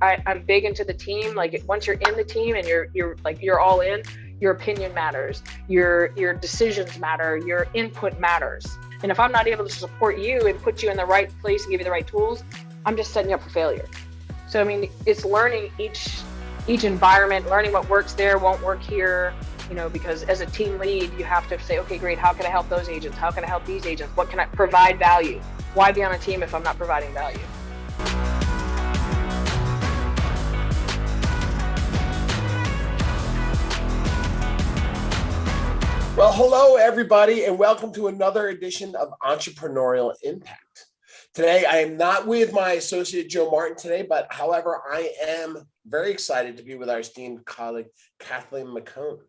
I'm big into the team. Like once you're in the team and you're all in, your opinion matters, your decisions matter, your input matters. And if I'm not able to support you and put you in the right place and give you the right tools, I'm just setting you up for failure. So I mean, it's learning each environment, learning what works there, won't work here. Because as a team lead, you have to say, okay, great, how can I help those agents? How can I help these agents? What can I provide value? Why be on a team if I'm not providing value? Well, hello, everybody, and welcome to another edition of Entrepreneurial Impact. Today, I am not with my associate, Joe Martin, today, but however, I am very excited to be with our esteemed colleague, Kathleen McKone.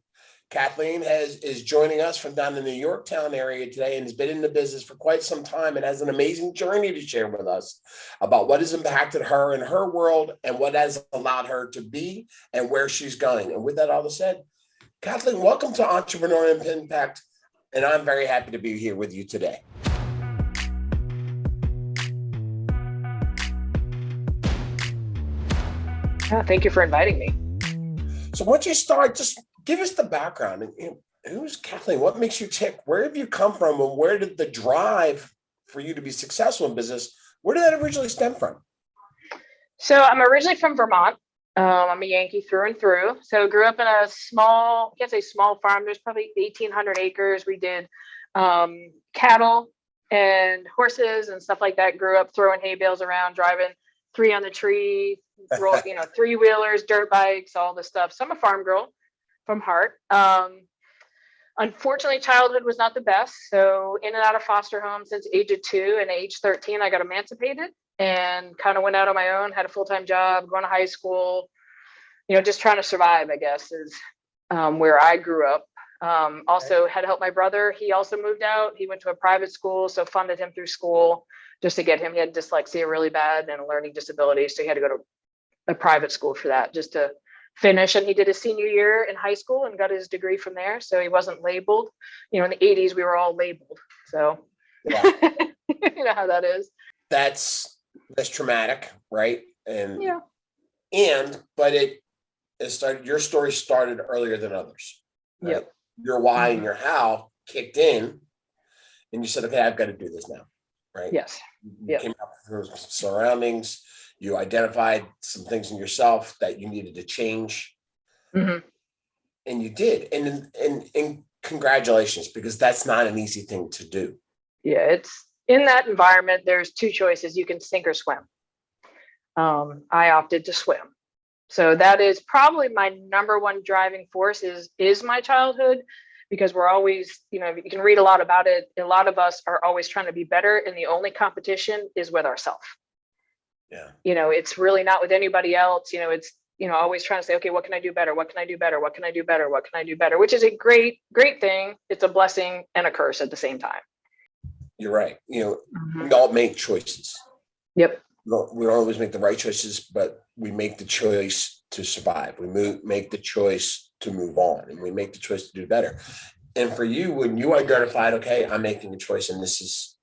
Kathleen is joining us from down in the Yorktown area today and has been in the business for quite some time and has an amazing journey to share with us about what has impacted her in her world and what has allowed her to be and where she's going. And with that all said, Kathleen, welcome to Entrepreneurial Impact, and I'm very happy to be here with you today. Thank you for inviting me. So once you start, just give us the background. Who's Kathleen? What makes you tick? Where have you come from, and where did the drive for you to be successful in business, where did that originally stem from? So I'm originally from Vermont. I'm a Yankee through and through. So grew up in a small, I can't say small farm. There's probably 1,800 acres. We did cattle and horses and stuff like that. Grew up throwing hay bales around, driving 3 on the tree, three-wheelers, dirt bikes, all this stuff. So I'm a farm girl from heart. Unfortunately, childhood was not the best. So in and out of foster home since age of 2, and age 13, I got emancipated and kind of went out on my own, had a full-time job, going to high school, just trying to survive, I guess, is where I grew up. Also had to help my brother. He also moved out. He went to a private school, so funded him through school just to get him. He had dyslexia really bad and a learning disability. So he had to go to a private school for that just to finish. And he did his senior year in high school and got his degree from there. So he wasn't labeled. In the 80s, we were all labeled. So Wow. You know how that is. That's traumatic, right? And yeah. But it started. Your story started earlier than others. Right? Yep. Your why and your how kicked in, and you said, "Okay, I've got to do this now." Right? Yes. You came up with surroundings. You identified some things in yourself that you needed to change, and you did. And congratulations, because that's not an easy thing to do. Yeah, it's in that environment. There's 2 choices: you can sink or swim. I opted to swim. So that is probably my number one driving force is my childhood, because we're always, you can read a lot about it. A lot of us are always trying to be better, and the only competition is with ourselves. Yeah. It's really not with anybody else. It's, always trying to say, okay, what can I do better? What can I do better? What can I do better? What can I do better? Which is a great, great thing. It's a blessing and a curse at the same time. You're right. We all make choices. Yep. We don't always make the right choices, but we make the choice to survive. We make the choice to move on, and we make the choice to do better. And for you, when you identified, okay, I'm making a choice, and this is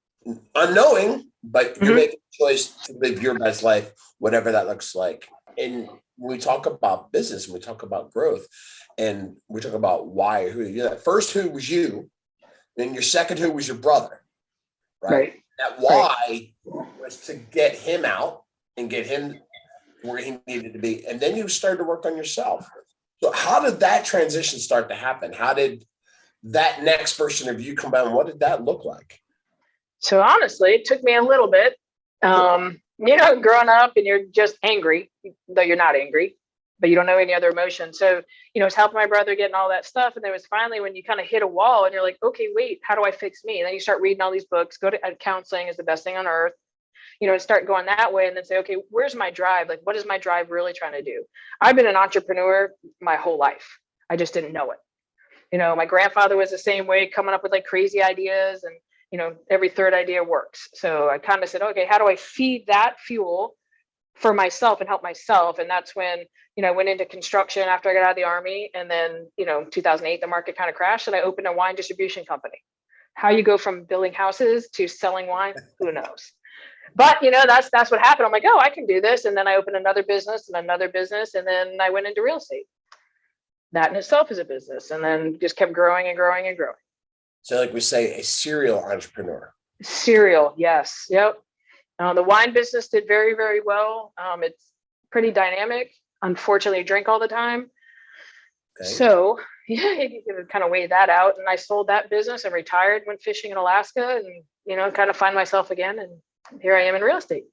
unknowing, but you're making a choice to live your best life, whatever that looks like. And when we talk about business, and we talk about growth, and we talk about why, that first who was you, then your second who was your brother, right? That why was to get him out and get him where he needed to be. And then you started to work on yourself. So how did that transition start to happen? How did that next version of you come out? What did that look like? So honestly, it took me a little bit. Growing up and you're just angry, though you're not angry, but you don't know any other emotion. So, it's helping my brother getting all that stuff. And there was finally when you kind of hit a wall and you're like, okay, wait, how do I fix me? And then you start reading all these books, go to counseling is the best thing on earth, and start going that way and then say, okay, where's my drive? Like, what is my drive really trying to do? I've been an entrepreneur my whole life. I just didn't know it. My grandfather was the same way, coming up with like crazy ideas, and every third idea works. So I kind of said, okay, how do I feed that fuel for myself and help myself? And that's when, I went into construction after I got out of the Army. And then, 2008, the market kind of crashed and I opened a wine distribution company. How you go from building houses to selling wine, who knows? But that's what happened. I'm like, oh, I can do this. And then I opened another business and another business. And then I went into real estate. That in itself is a business. And then just kept growing and growing and growing. So like we say, a serial entrepreneur. Serial. Yes. Yep. The wine business did very, very well. It's pretty dynamic. Unfortunately, I drink all the time. Okay. So yeah, you can kind of weigh that out. And I sold that business and retired, went fishing in Alaska and, kind of find myself again. And here I am in real estate.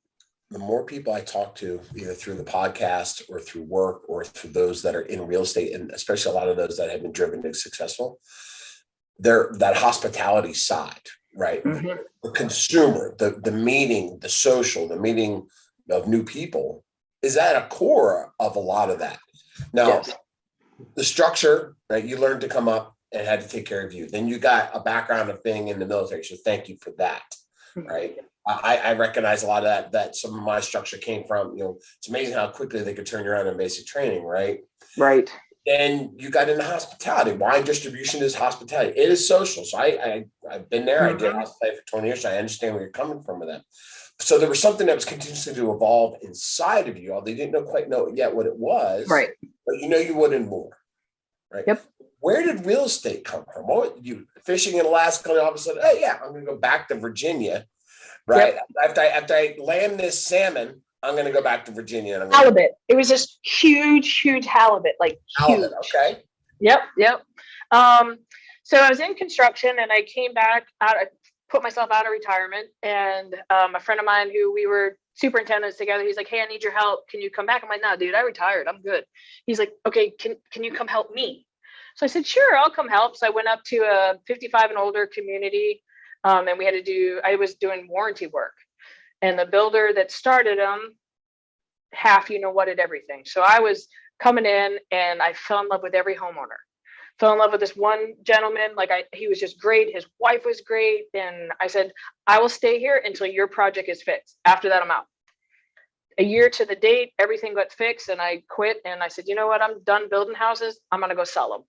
The more people I talk to, either through the podcast or through work or through those that are in real estate, and especially a lot of those that have been driven to successful, they're that hospitality side, right? Mm-hmm. The consumer, the meeting, the social, the meeting of new people is at a core of a lot of that. Now, yes. The structure, right? You learned to come up and had to take care of you. Then you got a background of being in the military. So thank you for that, right? I recognize a lot of that some of my structure came from, it's amazing how quickly they could turn you around in basic training, right? Right. And you got into hospitality. Wine distribution is hospitality. It is social. So I've been there. Mm-hmm. I did hospitality for 20 years. So I understand where you're coming from with that. So there was something that was continuously to evolve inside of you. Although they didn't quite know yet what it was. Right. But you would in more. Right. Yep. Where did real estate come from? What you fishing in Alaska? All of a sudden, hey, yeah, I'm going to go back to Virginia. Right. Yep. After I land this salmon, I'm going to go back to Virginia. And halibut. It was this huge halibut, like halibut. Huge. Okay. Yep. So I was in construction and I came back out. I put myself out of retirement, and a friend of mine who we were superintendents together, he's like, hey, I need your help. Can you come back? I'm like, no, dude, I retired. I'm good. He's like, okay, can you come help me? So I said, sure, I'll come help. So I went up to a 55 and older community. And I was doing warranty work, and the builder that started them, wanted everything. So I was coming in and I fell in love with every homeowner. Fell in love with this one gentleman. He was just great. His wife was great. And I said, I will stay here until your project is fixed. After that, I'm out. A year to the date, everything got fixed and I quit. And I said, you know what? I'm done building houses. I'm going to go sell them.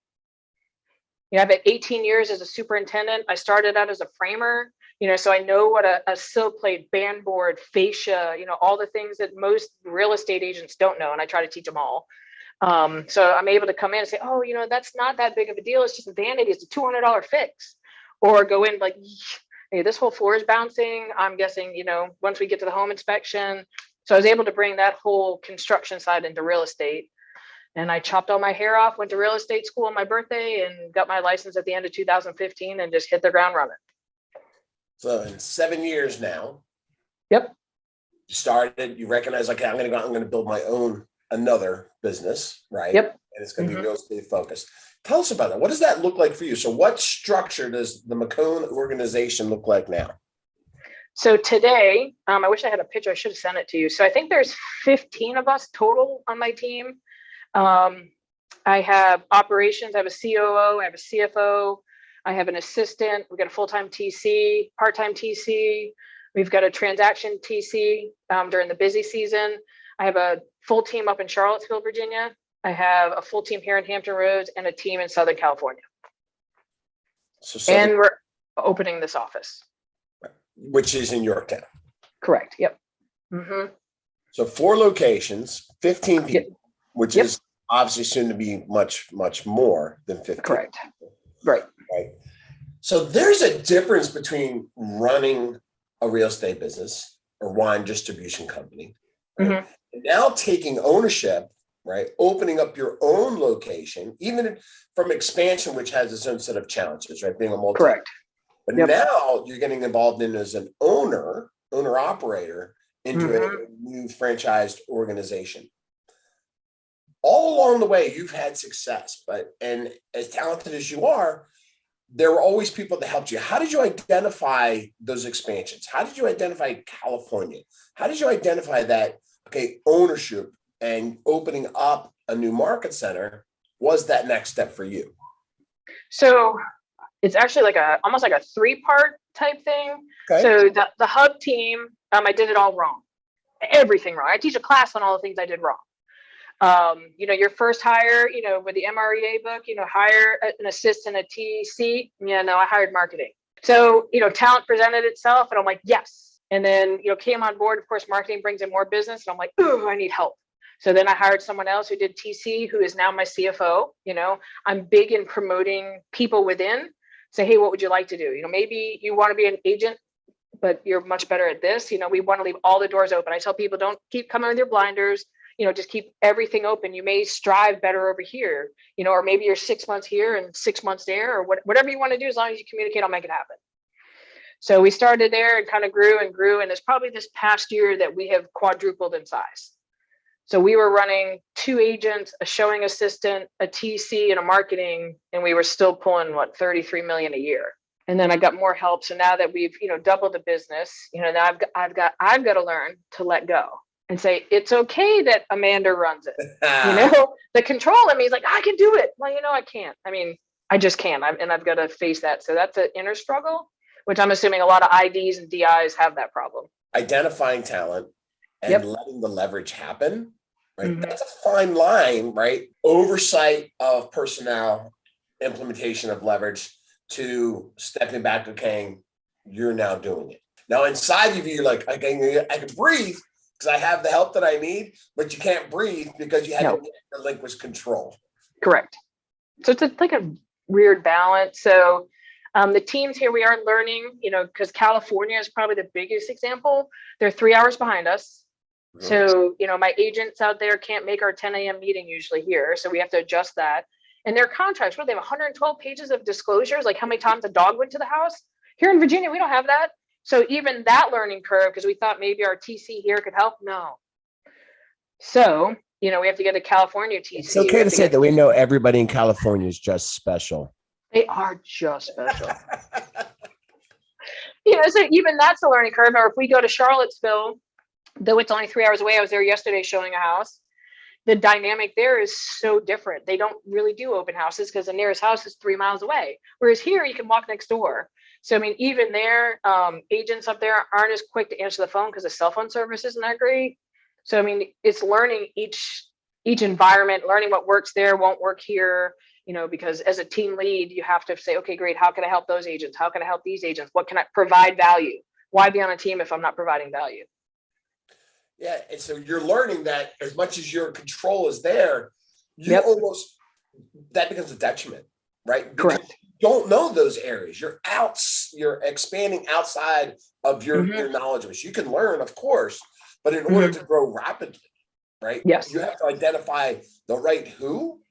I've had 18 years as a superintendent. I started out as a framer, so I know what a sill plate, band board, fascia, all the things that most real estate agents don't know. And I try to teach them all. So I'm able to come in and say, oh, that's not that big of a deal. It's just a vanity. It's a $200 fix. Or go in like, hey, this whole floor is bouncing. I'm guessing, once we get to the home inspection. So I was able to bring that whole construction side into real estate. And I chopped all my hair off, went to real estate school on my birthday, and got my license at the end of 2015 and just hit the ground running. So in 7 years now. Yep. You started, you recognize, okay, I'm going to build my own, another business, right? Yep. And it's going to be real estate focused. Tell us about that. What does that look like for you? So what structure does the McKone organization look like now? So today, I wish I had a picture. I should have sent it to you. So I think there's 15 of us total on my team. I have operations. I have a COO. I have a CFO. I have an assistant. We've got a full-time TC, part-time TC. We've got a transaction TC during the busy season. I have a full team up in Charlottesville, Virginia. I have a full team here in Hampton Roads and a team in Southern California. And we're opening this office. Which is in Yorktown. Correct. Yep. Mm-hmm. So 4 locations, 15 people. Yep. Which is obviously soon to be much, much more than 15. Correct. Right. So there's a difference between running a real estate business or wine distribution company, right? Mm-hmm. And now taking ownership, right? Opening up your own location, even from expansion, which has its own set of challenges, right? Being a multi. Correct. But now you're getting involved in as an owner operator into a new franchised organization. All along the way, you've had success, and as talented as you are, there were always people that helped you. How did you identify those expansions? How did you identify California? How did you identify that, ownership and opening up a new market center was that next step for you? So it's actually almost like a 3-part type thing. Okay. So the hub team, I did it all wrong. Everything wrong. I teach a class on all the things I did wrong. Your first hire, with the MREA book, hire an assistant, a TC. I hired marketing. So, talent presented itself and I'm like, yes, And then, came on board. Of course, marketing brings in more business. And I'm like, oh, I need help. So then I hired someone else who did TC, who is now my CFO. I'm big in promoting people within. Say, hey, what would you like to do? Maybe you want to be an agent, but you're much better at this. We want to leave all the doors open. I tell people, don't keep coming with your blinders. Just keep everything open. You may strive better over here, or maybe you're 6 months here and 6 months there, or whatever you want to do. As long as you communicate, I'll make it happen. So we started there and kind of grew and grew. And it's probably this past year that we have quadrupled in size. So we were running 2 agents, a showing assistant, a TC, and a marketing, and we were still pulling 33 million a year. And then I got more help. So now that we've doubled the business, now I've got to learn to let go and say it's okay that Amanda runs it. The control in me is like, I can do it. Well, I can't. I just can't. I've got to face that. So that's an inner struggle, which I'm assuming a lot of IDs and DIs have that problem. Identifying talent and letting the leverage happen. Right. Mm-hmm. That's a fine line, right? Oversight of personnel, implementation of leverage, to stepping back. Okay, you're now doing it. Now inside of you, you're like, okay, I can breathe because I have the help that I need, but you can't breathe because you haven't relinquished control. Correct. So it's like a weird balance. So the teams here, we are learning, because California is probably the biggest example. They're 3 hours behind us. So, my agents out there can't make our 10 a.m. meeting usually here. So we have to adjust that. And their contracts, they have 112 pages of disclosures, like how many times a dog went to the house. Here in Virginia, we don't have that. So even that learning curve, because we thought maybe our TC here could help. No. So, we have to get a California TC. It's okay to say that we know everybody in California is just special. They are just special. So even that's a learning curve. Or if we go to Charlottesville, though it's only 3 hours away, I was there yesterday showing a house. The dynamic there is so different. They don't really do open houses because the nearest house is 3 miles away. Whereas here you can walk next door. So, even there, agents up there aren't as quick to answer the phone because the cell phone service isn't that great. So, it's learning each environment, learning what works there, won't work here, because as a team lead, you have to say, okay, great. How can I help those agents? How can I help these agents? What can I provide value? Why be on a team if I'm not providing value? Yeah, and so you're learning that as much as your control is there, that becomes a detriment, right? Because correct. You don't know those areas. You're expanding outside of your knowledge base. You can learn, of course, but in order to grow rapidly, right? Yes. You have to identify the right who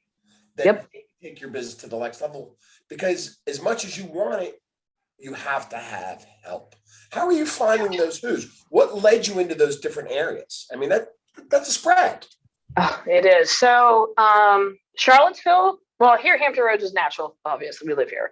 that take your business to the next level. Because as much as you want it, you have to have help. How are you finding those who's? What led you into those different areas? That's a spread. Oh, it is. So Charlottesville, here Hampton Roads is natural. Obviously, we live here.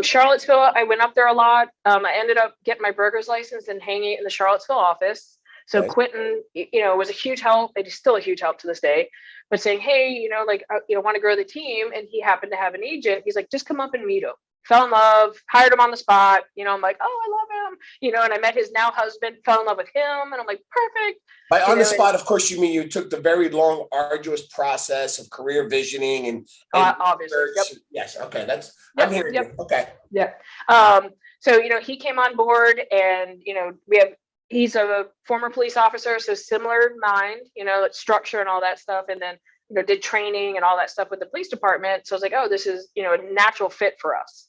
Charlottesville, I went up there a lot. I ended up getting my broker's license and hanging in the Charlottesville office. So Quentin, was a huge help. It is still a huge help to this day. But saying, hey, want to grow the team, and he happened to have an agent. He's like, just come up and meet him. Fell in love, hired him on the spot. I'm like, oh, I love him. And I met his now husband, fell in love with him. And I'm like, perfect. By on the spot, of course, you mean you took the very long, arduous process of career visioning and obviously. Yep. Yes. Okay. I'm hearing you. Okay. Yeah. So, he came on board and, he's a former police officer. So similar mind, structure and all that stuff. And then, did training and all that stuff with the police department. So I was like, oh, this is, a natural fit for us.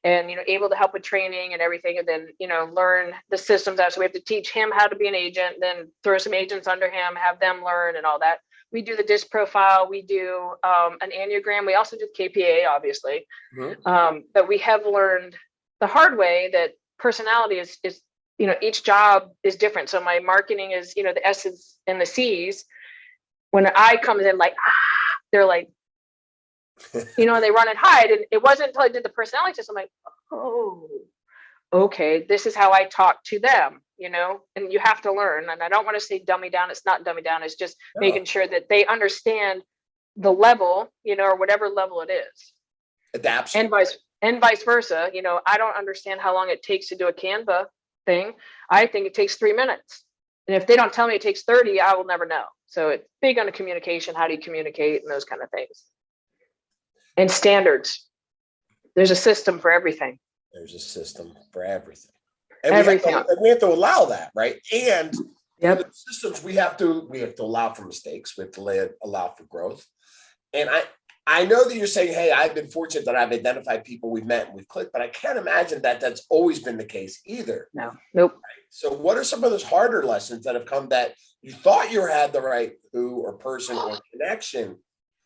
And, able to help with training and everything. And then, learn the systems out. So we have to teach him how to be an agent, then throw some agents under him, have them learn and all that. We do the DISC profile. We do an Enneagram. We also do KPA, obviously. But we have learned the hard way that personality is, each job is different. So my marketing is, the S's and the C's. When an I comes in like, they're like, and they run and hide. And it wasn't until I did the personality test, I'm like, oh, okay, this is how I talk to them, and you have to learn. And I don't want to say dummy down. It's not dummy down. It's just making sure that they understand the level, or whatever level it is. Adapts. And vice versa. I don't understand how long it takes to do a Canva thing. I think it takes 3 minutes. And if they don't tell me it takes 30, I will never know. So it's big on the communication. How do you communicate and those kind of things? And standards. There's a system for everything. There's a system for everything. And everything else. we have to allow that, right? And Yep. for the systems, we have to allow for mistakes. We have to allow for growth. And I know that you're saying, hey, I've been fortunate that I've identified people we've met and we've clicked, but I can't imagine that that's always been the case either. No, nope. Right? So what are some of those harder lessons that have come that you thought you had the right who or person or connection?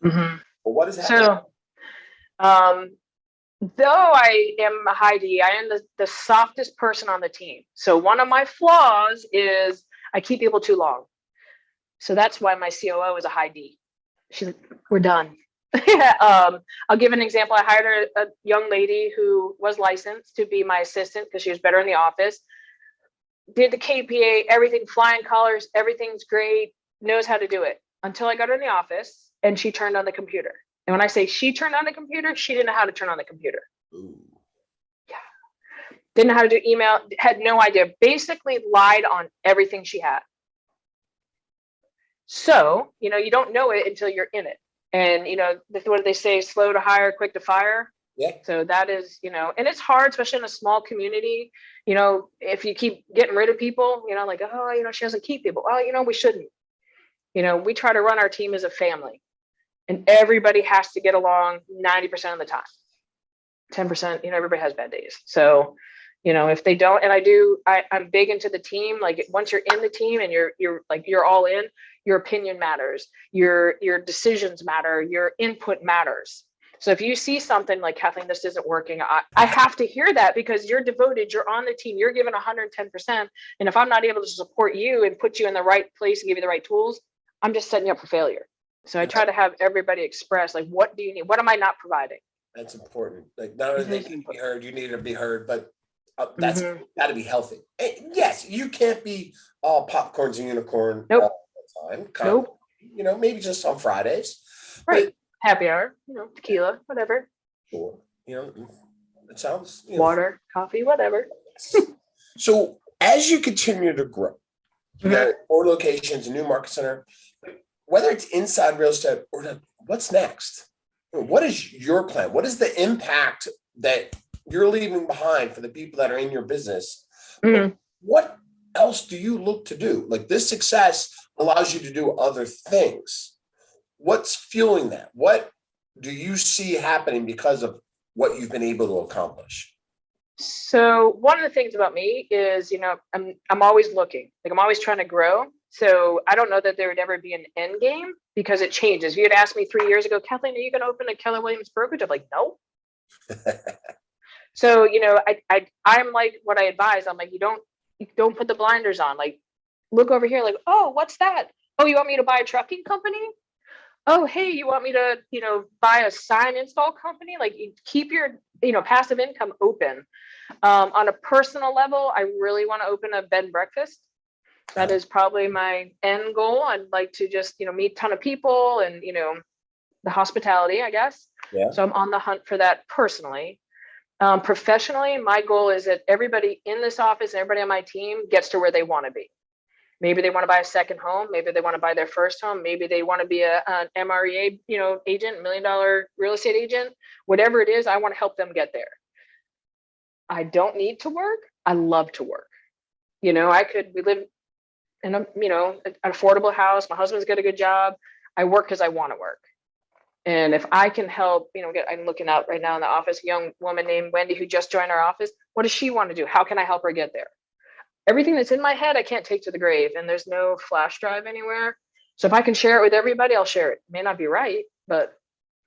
Mm-hmm. But what has happened? So, though I am a high D, I am the softest person on the team. So one of my flaws is I keep people too long. So that's why my COO is a high D. She's like, we're done. I'll give an example. I hired a young lady who was licensed to be my assistant because she was better in the office. Did the KPA, everything, flying colors, everything's great, knows how to do it. Until I got her in the office and she turned on the computer. And when I say she turned on the computer, she didn't know how to turn on the computer. Ooh. Yeah. Didn't know how to do email, had no idea, basically lied on everything she had. So, you don't know it until you're in it. And, what do they say? Slow to hire, quick to fire. Yeah. So that is, and it's hard, especially in a small community, if you keep getting rid of people, like, oh, she doesn't keep people. Well, we shouldn't. We try to run our team as a family and everybody has to get along 90% of the time. 10%, everybody has bad days. So, if they don't, and I'm big into the team. Like once you're in the team and you're all in, your opinion matters, your decisions matter, your input matters. So if you see something like, Kathleen, this isn't working, I have to hear that because you're devoted, you're on the team, you're giving 110%. And if I'm not able to support you and put you in the right place and give you the right tools, I'm just setting you up for failure. So I try to have everybody express, like, what do you need? What am I not providing? That's important. Like not only they can be heard, you need to be heard, but that's got to be healthy. And yes, you can't be all popcorns and unicorn all the time. Nope. Maybe just on Fridays. Right. But, happy hour, tequila, whatever. Sure. It sounds water, coffee, whatever. So as you continue to grow, you got 4 locations, a new market center, whether it's inside real estate or not, what's next? What is your plan? What is the impact that you're leaving behind for the people that are in your business? What else do you look to do? Like this success allows you to do other things. What's fueling that? What do you see happening because of what you've been able to accomplish? So one of the things about me is, I'm always looking, like I'm always trying to grow. So I don't know that there would ever be an end game because it changes. If you had asked me 3 years ago, Kathleen, are you going to open a Keller Williams brokerage? I'm like, no. So, I'm like what I advise. I'm like, you don't put the blinders on. Like, look over here. Like, oh, what's that? Oh, you want me to buy a trucking company? Oh, hey, you want me to, buy a sign install company? Like, you keep your, passive income open. On a personal level, I really want to open a bed and breakfast. That is probably my end goal. I'd like to just, meet a ton of people and, the hospitality, I guess. Yeah. So I'm on the hunt for that personally. Professionally, my goal is that everybody in this office and everybody on my team gets to where they want to be. Maybe they want to buy a second home. Maybe they want to buy their first home. Maybe they want to be an MREA, agent, $1 million real estate agent. Whatever it is, I want to help them get there. I don't need to work. I love to work. We live in an affordable house. My husband's got a good job. I work because I want to work. And if I can help, I'm looking out right now in the office, a young woman named Wendy who just joined our office. What does she want to do? How can I help her get there? Everything that's in my head, I can't take to the grave, and there's no flash drive anywhere. So if I can share it with everybody, I'll share it. It may not be right, but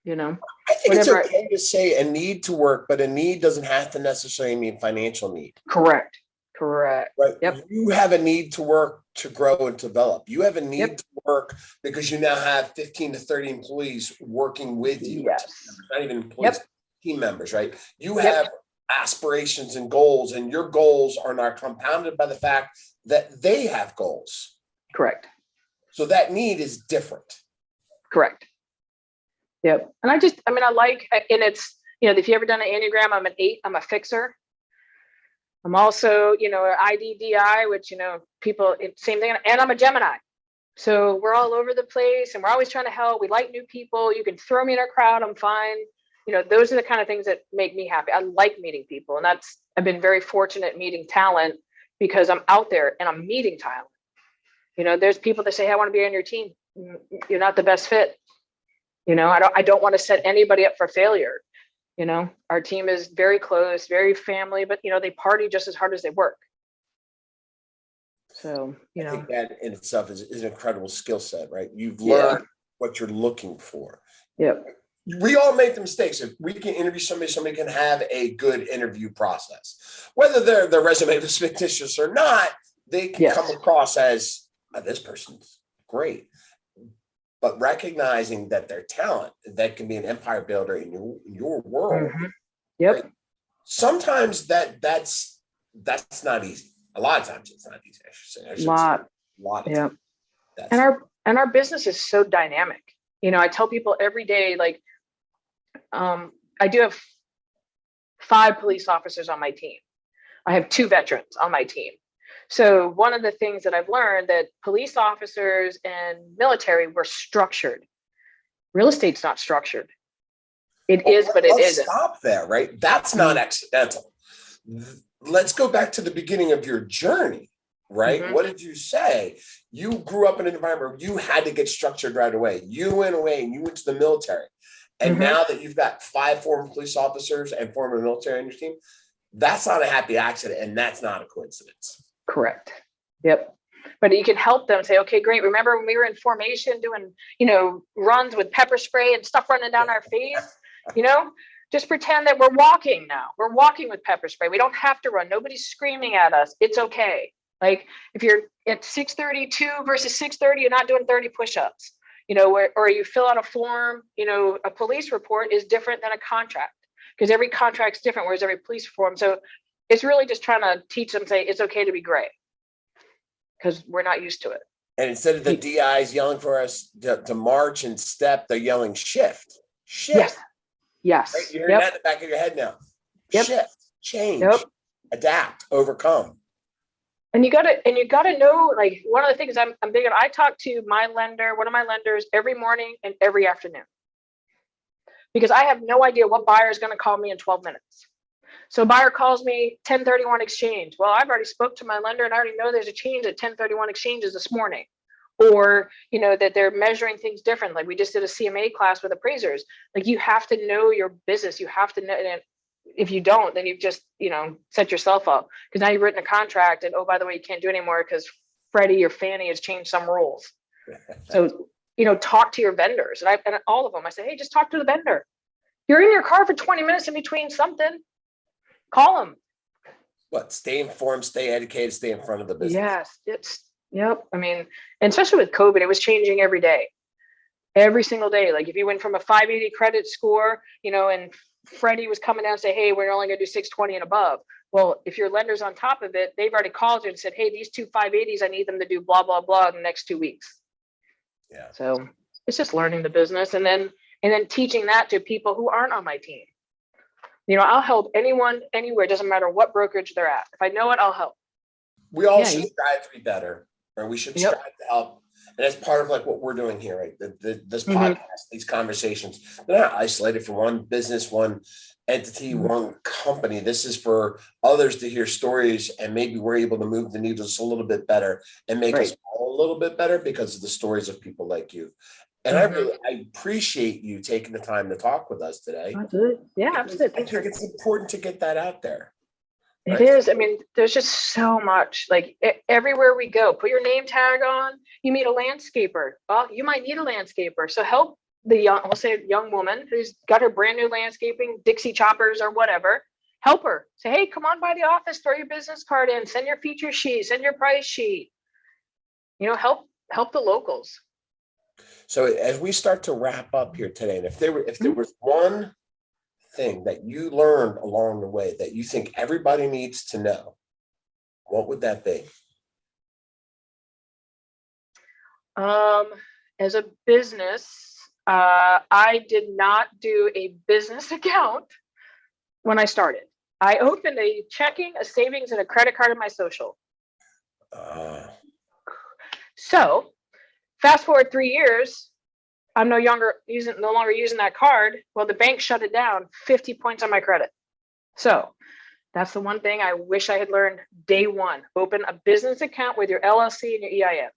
I think it's okay to say a need to work, but a need doesn't have to necessarily mean financial need. Correct. Right. Yep. You have a need to work to grow and develop. You have a need to work because you now have 15 to 30 employees working with you. Yes. Not even employees, team members, right? You have aspirations and goals, and your goals are not compounded by the fact that they have goals. Correct. So that need is different. Correct. Yep. And I like, and it's, if you ever done an Enneagram, I'm an 8, I'm a fixer. I'm also, an IDDI, which, people, same thing. And I'm a Gemini. So we're all over the place and we're always trying to help. We like new people. You can throw me in a crowd. I'm fine. those are the kind of things that make me happy. I like meeting people, and I've been very fortunate meeting talent because I'm out there and I'm meeting talent. There's people that say, hey, I want to be on your team. You're not the best fit. I don't want to set anybody up for failure. Our team is very close, very family, but they party just as hard as they work. So, I think that in itself is an incredible skill set, right? You've learned what you're looking for. Yep. We all make the mistakes. If we can interview somebody can have a good interview process. Whether their resume is fictitious or not, they can come across as, this person's great. But recognizing that their talent, that can be an empire builder in your world. Mm-hmm. Yep. Right? Sometimes that's not easy. A lot of times it's not easy, I should say. A lot of times. And our business is so dynamic. I tell people every day, like, I do have 5 police officers on my team. I have 2 veterans on my team. So one of the things that I've learned that police officers and military were structured. Real estate's not structured. It is, but it isn't. Stop there, right? That's not accidental. Let's go back to the beginning of your journey, right? Mm-hmm. What did you say? You grew up in an environment where you had to get structured right away. You went away and you went to the military. And now that you've got 5 former police officers and former military on your team, that's not a happy accident, and that's not a coincidence. Correct. Yep. But you can help them say, okay, great. Remember when we were in formation doing, runs with pepper spray and stuff running down our face? Just pretend that we're walking now. We're walking with pepper spray. We don't have to run. Nobody's screaming at us. It's okay. Like if you're at 6:32 versus 6:30, you're not doing 30 push-ups, or you fill out a form, a police report is different than a contract because every contract's different, whereas every police form. So it's really just trying to teach them, say, it's okay to be gray because we're not used to it. And instead of the DIs yelling for us to march and step, they're yelling shift. Yes. Right? You're hearing that in the back of your head now. Shift, change, adapt, overcome. And you gotta know, like, one of the things I'm big on, I talk to one of my lenders every morning and every afternoon because I have no idea what buyer is going to call me in 12 minutes. So a buyer calls me 1031 exchange. Well, I've already spoke to my lender and I already know there's a change at 1031 exchanges this morning. Or, that they're measuring things different. Like we just did a CMA class with appraisers. Like you have to know your business. You have to know. And if you don't, then you've just, set yourself up because now you've written a contract and, oh, by the way, you can't do it anymore because Freddie or Fannie has changed some rules. So, talk to your vendors. And all of them, I say, hey, just talk to the vendor. You're in your car for 20 minutes in between something. Call them. What? Stay informed, stay educated, stay in front of the business. Yes, yep. I mean, and especially with COVID, it was changing every day, every single day. Like if you went from a 580 credit score, and Freddie was coming down and say, hey, we're only going to do 620 and above. Well, if your lender's on top of it, they've already called you and said, hey, these 2 580s, I need them to do blah, blah, blah in the next 2 weeks. Yeah. So it's just learning the business and then teaching that to people who aren't on my team. I'll help anyone, anywhere. It doesn't matter what brokerage they're at. If I know it, I'll help. We all should strive to be better, or we should strive to help. And that's part of like what we're doing here, right? This podcast, these conversations, they're not isolated from one business, one entity, one company. This is for others to hear stories, and maybe we're able to move the needle just a little bit better and make us all a little bit better because of the stories of people like you. And I appreciate you taking the time to talk with us today. Absolutely. Yeah, absolutely. I think it's important to get that out there. Right? It is. I mean, there's just so much, like everywhere we go, put your name tag on, you meet a landscaper. Well, you might need a landscaper. So help the young woman who's got her brand new landscaping, Dixie choppers or whatever, help her. Say, hey, come on by the office, throw your business card in, send your feature sheet, send your price sheet, help the locals. So as we start to wrap up here today, and if there was one thing that you learned along the way that you think everybody needs to know, what would that be? As a business, I did not do a business account when I started. I opened a checking, a savings, and a credit card in my social. So fast forward 3 years, I'm no longer using that card. Well, the bank shut it down, 50 points on my credit. So that's the one thing I wish I had learned day one. Open a business account with your LLC and your EIN.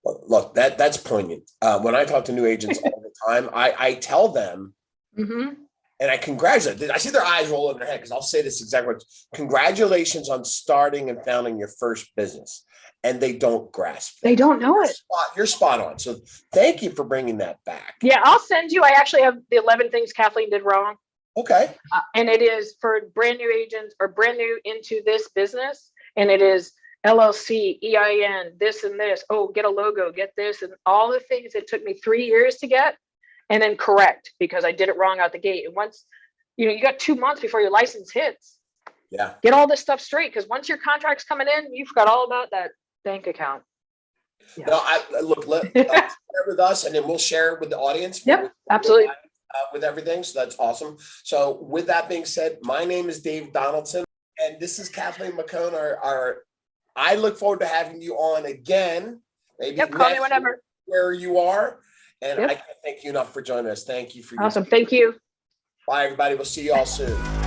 Look, that's poignant. When I talk to new agents all the time, I tell them, and I congratulate them. I see their eyes roll in their head because I'll say this exact word. Congratulations on starting and founding your first business. And they don't grasp that. They don't know it. You're spot on. So thank you for bringing that back. Yeah, I'll send you. I actually have the 11 things Kathleen did wrong. Okay. And it is for brand new agents or brand new into this business. And it is LLC, EIN, this and this. Oh, get a logo, get this, and all the things it took me 3 years to get, and then correct because I did it wrong out the gate. And once, you got 2 months before your license hits. Yeah. Get all this stuff straight because once your contract's coming in, you forgot all about that bank account. Yeah. No, share with us, and then we'll share it with the audience. Yep, absolutely. With everything. So that's awesome. So with that being said, my name is Dave Donaldson, and this is Kathleen McKone. I look forward to having you on again. Maybe call me whenever. Where you are. And I can't thank you enough for joining us. Thank you for awesome. Thank you. Bye, everybody. We'll see you all soon.